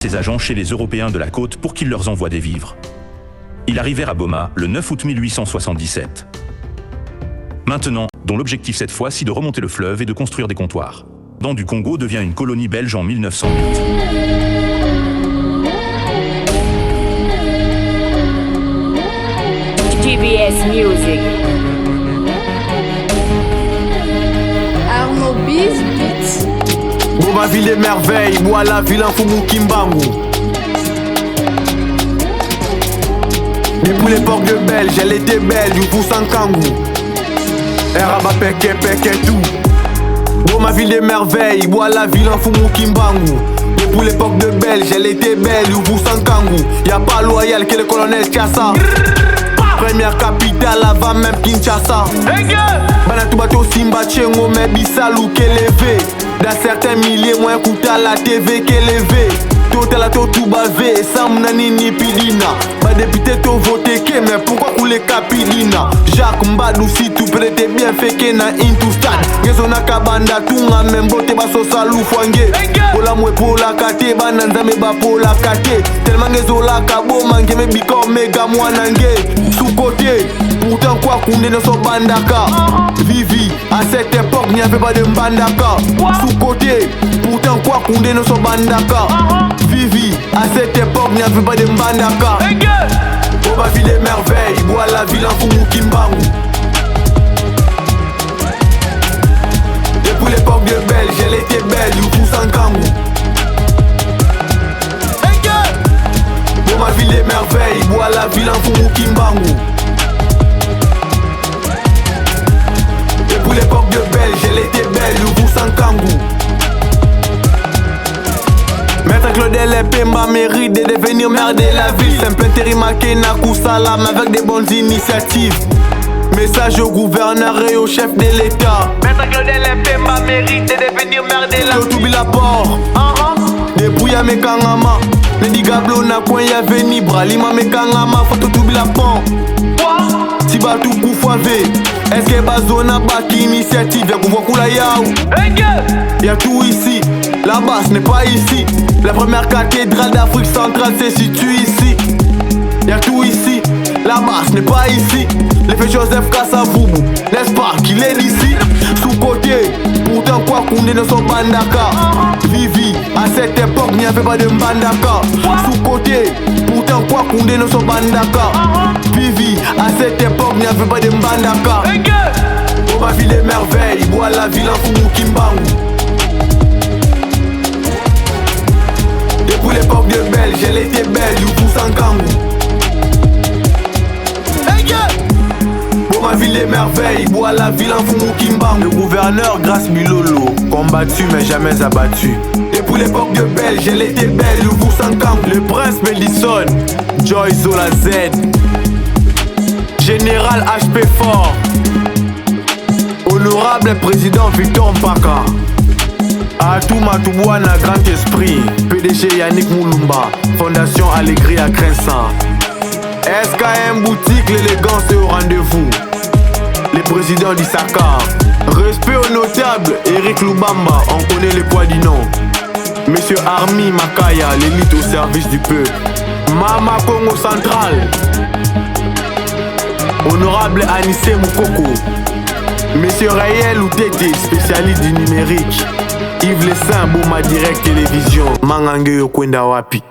ses agents chez les Européens de la côte pour qu'ils leur envoient des vivres. Ils arrivèrent à Boma le 9 août 1877. Maintenant, dont l'objectif cette fois-ci de remonter le fleuve et de construire des comptoirs. Dans du Congo devient une colonie belge en 1908. GBS Music. Arnaud Biz Beats. Boma ville des merveilles, bois la ville en Fumu Kimbangu. Depuis l'époque de Belge, elle était belle, du coup sans kangou. Eraba peke peke tout. Boma ville des merveilles, bois la ville en Fumu Kimbangu. Depuis l'époque de Belge, elle était belle, du coup sans kangou. Y'a pas loyal que le colonel Chassa. Première capitale avant même Kinshasa. Banatou bateau Simba Tchengo mais Bissalou qu'élevé. Dans certains milliers moins coûte à la TV qu'élevé. Total à tout bavé, Sam Nanini Pidina. Bah député to voté que mais pourquoi couler Capilina? Jacques Mbadou si tout prêtait bien fait que na into stade. Gezona kabanda tunga même bote baso salou fwange. Pola mwe pola kate bananza me ba pola kate. Tellement gezola kabo mange me biko mega mwanange. Sous côté, pourtant quoi qu'on est dans son bandaka. Vivi, à cette époque n'y avait pas de bandaka. Sous côté, pourtant quoi qu'on est dans son bandaka. Vivi, à cette époque n'y avait pas de bandaka. Boma ville des merveilles, bois la ville en Fumu Kimbangu. Depuis l'époque de Belge, elle était belle, du coup sans kangou. Boma ville des merveilles, bois la ville en Fumu Kimbangu. Depuis l'époque de Belge, elle était belle, du coup sans kangou. Maître Claudel et Pemba mérite de devenir maire de la ville. Simple intérim à Kenakou Salam avec des bonnes initiatives. Message au gouverneur et au chef de l'État. Maître Claudel et Pemba mérite de devenir maire de la ville. Tobi la port. Depuis ya mekangama. Lady Gablo na coin ya veni. Bralima mekangama. Faut tobi la port. Si batou koufave. Est-ce que bazona baki initiative? Y'a kouva koula yaou. Y'a tout ici. Là-bas ce n'est pas ici. La première cathédrale d'Afrique centrale se situe ici. Y'a tout ici. Là-bas ce n'est pas ici. L'effet Joseph Kassavubu, n'est-ce pas qu'il est d'ici? Sous côté, pourtant quoi qu'on est dans son bandaka. Vivi, à cette époque n'y avait pas de bandaka. Sous côté, pourtant quoi qu'on est dans son bandaka. Vivi, à cette époque n'y avait pas de bandaka. Boma ville des merveilles, bois la ville en Fumu Kimbangu. Depuis l'époque de Belge, elle était belle, du coup sans kangou. Boma ville des merveilles, bois la ville en Fumu Kimbangu. Le gouverneur Grace Bilolo, combattu mais jamais abattu. Depuis l'époque de Belge, elle était belle, du coup sans kangou. Le prince Madison, Joy Zola Z. Général HP Fort. Honorable président Victor Mpaka. Atou Matouboana Grand Esprit. PDG Yannick Moulumba. Fondation Allegri à Crensa. SKM Boutique, l'élégance est au rendez-vous. Les présidents d'Issaka. Respect aux notables, Eric Lubamba, on connaît les poids du nom. Monsieur Armi Makaya, l'élite au service du peuple. Mama Congo Central. Honorable Anissé Moukoko. Monsieur Rayel Outete, spécialiste du numérique. Yves Lessin, Boma Direct Télévision. Mangange Yokwenda Wapi.